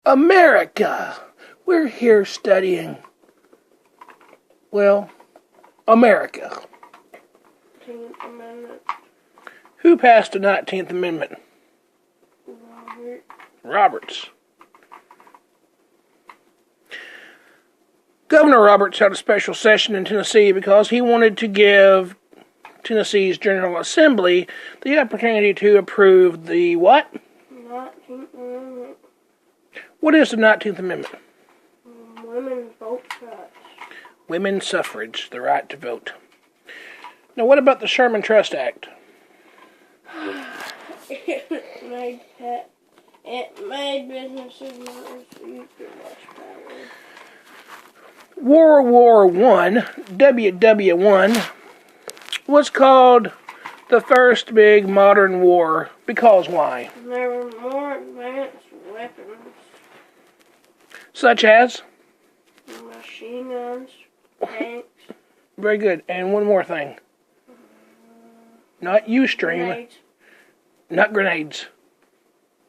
America. We're here studying, well, America. 19th Amendment. Who passed the 19th Amendment? Roberts. Governor Roberts held a special session in Tennessee because he wanted to give Tennessee's General Assembly the opportunity to approve the what? 19th Amendment. What is the 19th Amendment? Women's vote rights. Women's suffrage, the right to vote. Now, what about the Sherman Trust Act? It made businesses not receive too much power. World War I, WW1, was called the first big modern war because why? There were more advanced weapons. Such as? Machine guns, tanks. Very good. And one more thing. Not Ustream. Grenades. Not grenades.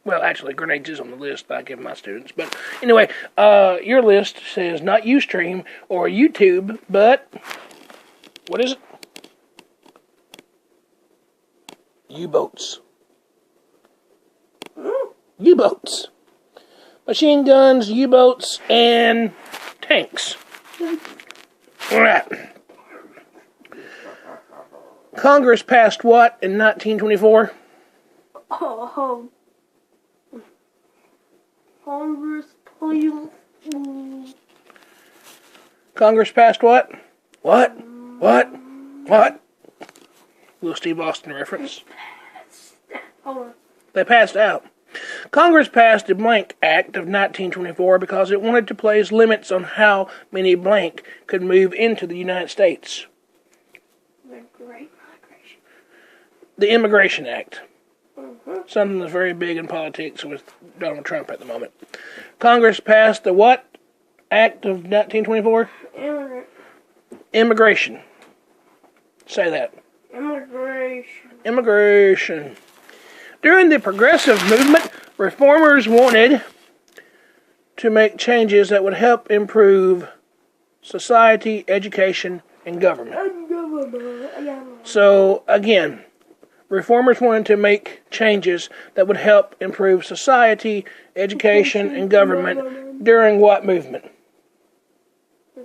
Well, actually, grenades is on the list that I give my students. But anyway, your list says not Ustream or YouTube, but what is it? U-boats. U-boats. Machine guns, U-boats, and tanks. All right. Congress passed what in 1924? Congress passed what? What? Little Steve Austin reference. They passed out. Congress passed the Blank Act of 1924 because it wanted to place limits on how many blank could move into the United States. The Great Migration. The Immigration Act. Something that's very big in politics with Donald Trump at the moment. Congress passed the what Act of 1924? Immigration. Say that. Immigration. During the progressive movement, reformers wanted to make changes that would help improve society, education, and government. So, again, reformers wanted to make changes that would help improve society, education, and government during what movement? The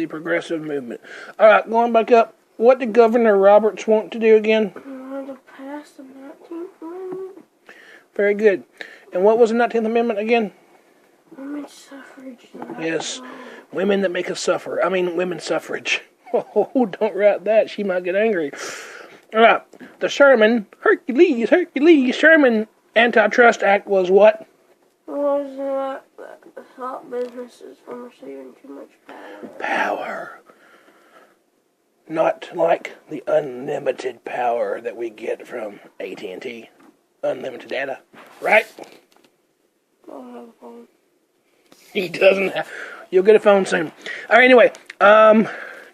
progressive movement. All right, going back up. What did Governor Roberts want to do again? He wanted to pass the 19th Amendment. Very good. And what was the 19th Amendment again? Women's suffrage. Yes, women that make us suffer. I mean, women's suffrage. Oh, don't write that. She might get angry. All right. The Sherman Antitrust Act was what? Was stop businesses from receiving too much Power. Not like the unlimited power that we get from AT&T. Unlimited data. Right? I don't have a phone. He doesn't have... You'll get a phone soon. All right, anyway.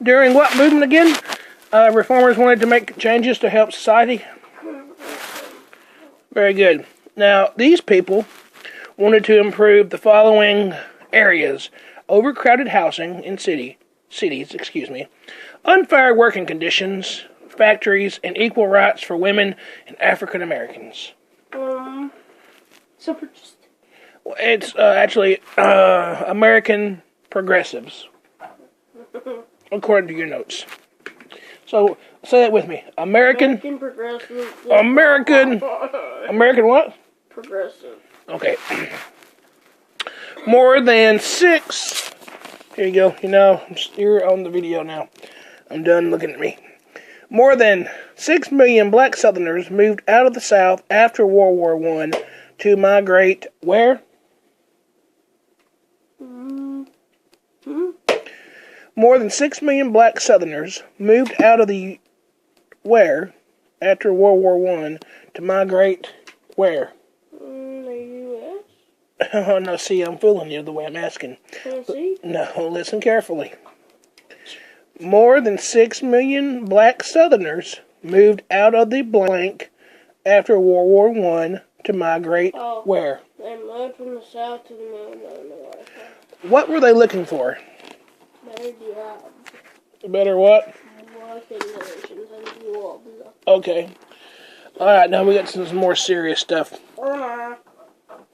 During what movement again? Reformers wanted to make changes to help society. Very good. Now, these people wanted to improve the following areas. Overcrowded housing in cities, unfair working conditions, factories, and equal rights for women and African Americans. Suffragist. It's actually American progressives, according to your notes. So, say that with me. American progressive. American what? Progressive. Okay. More than 6... Here you go. You're on the video now. I'm done looking at me. More than 6 million black Southerners moved out of the South after World War I to migrate where? More than 6 million black Southerners moved out of the where after World War I to migrate where? Oh, no, see, I'm fooling you the way I'm asking. Tennessee? No, listen carefully. More than 6 million black Southerners moved out of the blank after World War I to migrate where? They moved from the south to the middle of the north. What were they looking for? Better jobs. Better what? Working conditions and jobs. Okay. Alright, now we got some more serious stuff.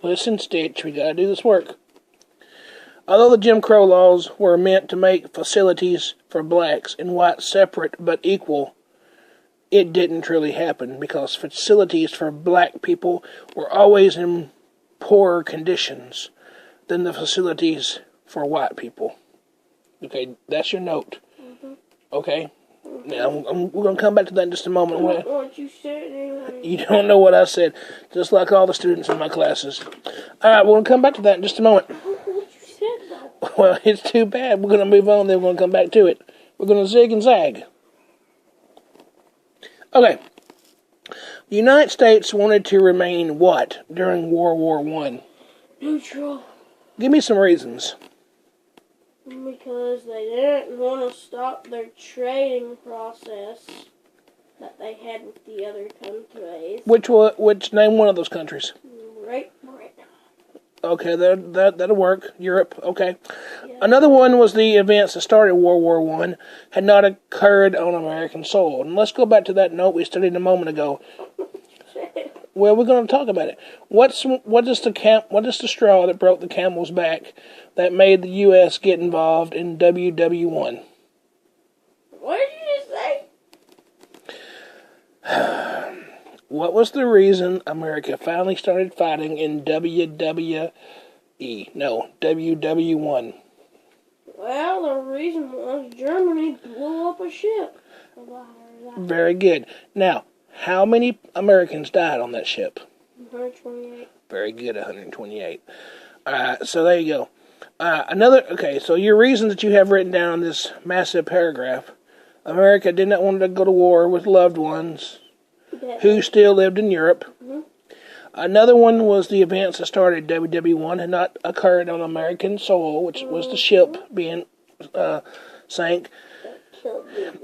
Listen, Stitch, we gotta do this work. Although the Jim Crow laws were meant to make facilities for blacks and whites separate but equal, it didn't truly happen because facilities for black people were always in poorer conditions than the facilities for white people. Okay, that's your note. Okay? Now, we're going to come back to that in just a moment. What you said anyway. You don't know what I said, just like all the students in my classes. Alright, we're going to come back to that in just a moment. What you said, though? Well, it's too bad. We're going to move on, then we're going to come back to it. We're going to zig and zag. Okay. The United States wanted to remain what during World War I? Neutral. Give me some reasons. Because they didn't want to stop their trading process that they had with the other countries. Which name one of those countries? Great Britain. Okay, that'll work. Europe, okay. Yeah. Another one was the events that started World War I had not occurred on American soil. And let's go back to that note we studied a moment ago. Well, we're going to talk about it. What is the straw that broke the camel's back that made the U.S. get involved in WW1? What did you just say? What was the reason America finally started fighting in WW1? Well, the reason was Germany blew up a ship. Very good. Now, how many Americans died on that ship? 128. Very good, 128. So there you go. So your reasons that you have written down in this massive paragraph. America did not want to go to war with loved ones who still lived in Europe. Mm-hmm. Another one was the events that started WW1 had not occurred on American soil, which was the ship being sank.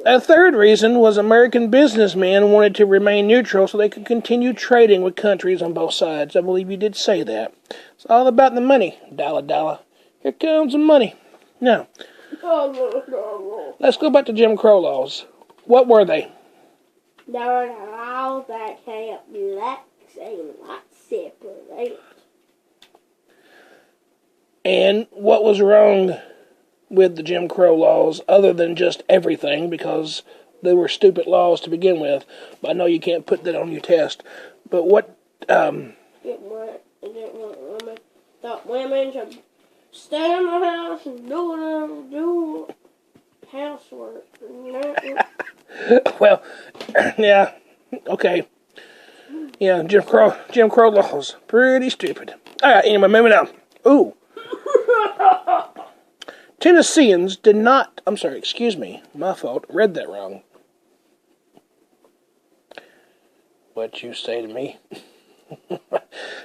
A third reason was American businessmen wanted to remain neutral so they could continue trading with countries on both sides. I believe you did say that. It's all about the money. Dollar, dollar. Here comes the money. Now, let's go back to Jim Crow laws. What were they? There were laws that kept blacks and whites separate. And what was wrong with the Jim Crow laws other than just everything, because they were stupid laws to begin with? But I know you can't put that on your test. But what... It didn't want women. Thought women should stay in the house and do housework. Well, yeah, okay. Yeah, Jim Crow laws. Pretty stupid. Alright, anyway, moving on. Ooh. Tennesseans did not... I'm sorry, excuse me. My fault. Read that wrong. What'd you say to me?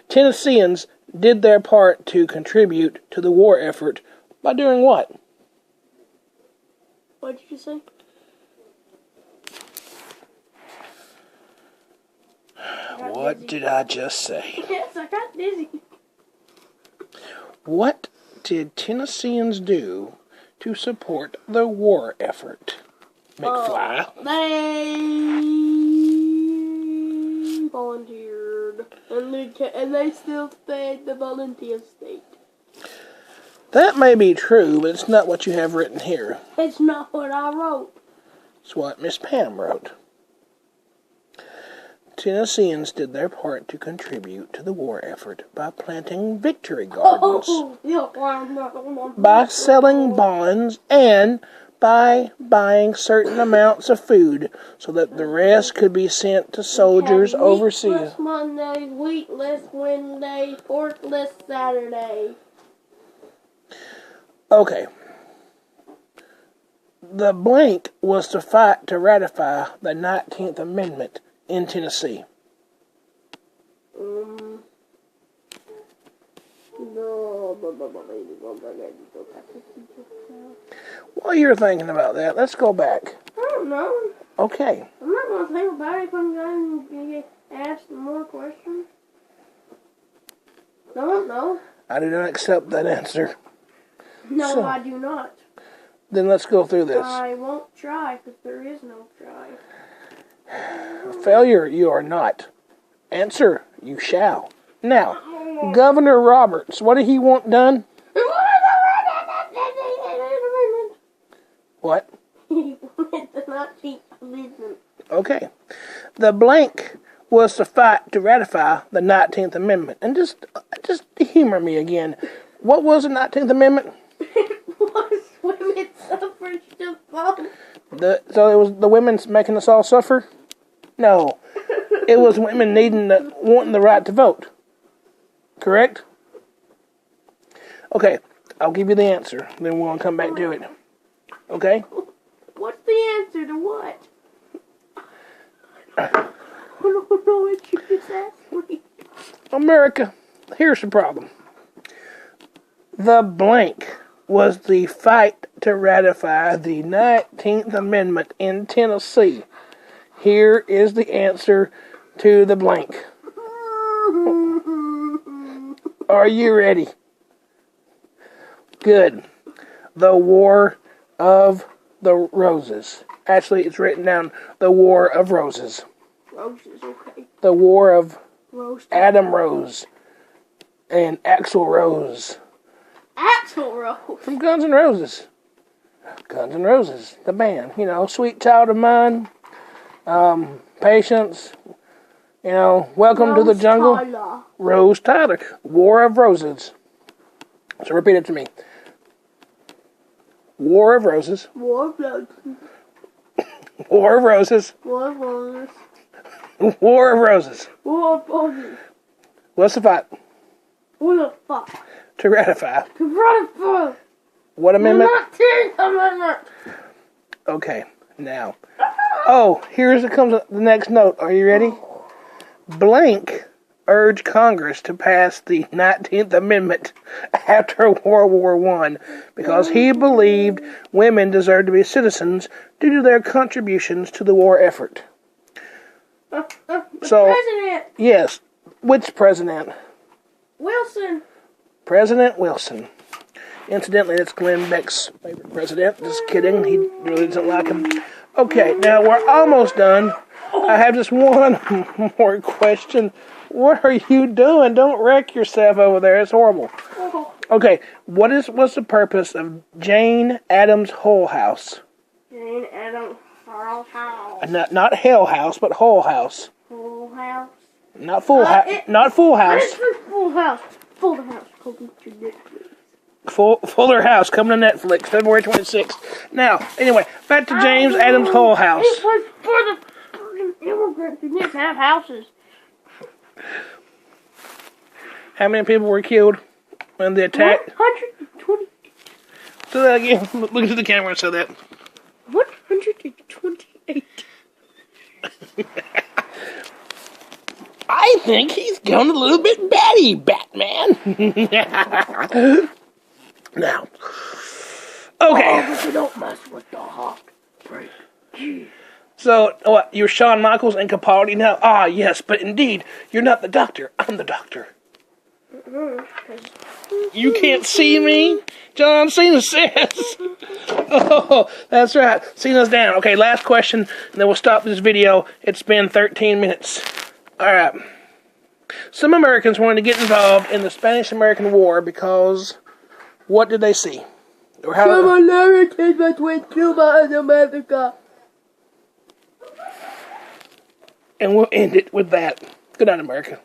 Tennesseans did their part to contribute to the war effort by doing what? What did you say? What did I just say? Yes, I got dizzy. What did Tennesseans do to support the war effort? McFly. They volunteered. And they still stayed the volunteer state. That may be true, but it's not what you have written here. It's not what I wrote. It's what Miss Pam wrote. Tennesseans did their part to contribute to the war effort by planting victory gardens, by selling bonds, and by buying certain amounts of food so that the rest could be sent to soldiers overseas. Wheatless Monday, wheatless Wednesday, porkless Saturday. Okay. The blank was to fight to ratify the 19th Amendment in Tennessee. While you're thinking about that, let's go back. I don't know. Okay. I'm not going to think about it if I'm going to get asked more questions. No. I do not accept that answer. No, So- I do not. Then let's go through this. I won't try, because there is no try. Failure, you are not. Answer, you shall. Now, Governor Roberts, what did he want done? What? He wanted the 19th Amendment. Okay. The blank was to fight to ratify the 19th Amendment. And just humor me again. What was the 19th Amendment? It was women's suffrage to vote. So it was the women making us all suffer? No. It was women wanting the right to vote. Correct? Okay. I'll give you the answer. Then we'll come back to it. Okay? What's the answer to what? I don't know what you just asked me. America, here's the problem. The blank was the fight to ratify the 19th Amendment in Tennessee. Here is the answer to the blank. Are you ready? Good. The War of the Roses. Actually, it's written down, the War of Roses. Roses, okay. The War of Rose. Adam Rose and Axl Rose. Axl Rose. From Guns N' Roses. Guns N' Roses, the band. You know, Sweet Child of Mine, Patience, you know, Welcome to the Jungle. Tyler. Rose Tyler. War of Roses. So repeat it to me. War of Roses. War of Roses. War of Roses. War of Roses. War of Roses. War of Roses. What's the fight? What the fuck? To ratify. To ratify. What amendment? The 19th Amendment. Okay, now. Oh, comes the next note. Are you ready? Blank urged Congress to pass the 19th Amendment after World War I because he believed women deserved to be citizens due to their contributions to the war effort. President Yes. Which president? Wilson. President Wilson. Incidentally, that's Glenn Beck's favorite president. Just kidding. He really doesn't like him. Okay, now we're almost done. I have just one more question. What are you doing? Don't wreck yourself over there. It's horrible. Okay, what's the purpose of Jane Addams' Hull House? Jane Addams' Hull House. Not Hell House, but Hull House. Full House. Not Full House. Not Full House. Full House. Full House. Coming to Netflix. Fuller House coming to Netflix February 26th. Now, anyway, back to James Addams' Hull House. It was for the immigrants who didn't have houses. How many people were killed in the attack? 120. Say that again. Look at the camera and say that. 128. I think he's gone a little bit batty, Batman. Now, okay. But you don't mess with the heartbreak. So, what? You're Shawn Michaels and Capaldi now? Ah, yes, but indeed, you're not the doctor. I'm the doctor. You can't see me? John Cena says. Oh, that's right. Cena's down. Okay, last question, and then we'll stop this video. It's been 13 minutes. Alright. Some Americans wanted to get involved in the Spanish-American War because what did they see? Or how? Some Americans between Cuba and America. And we'll end it with that. Good night, America.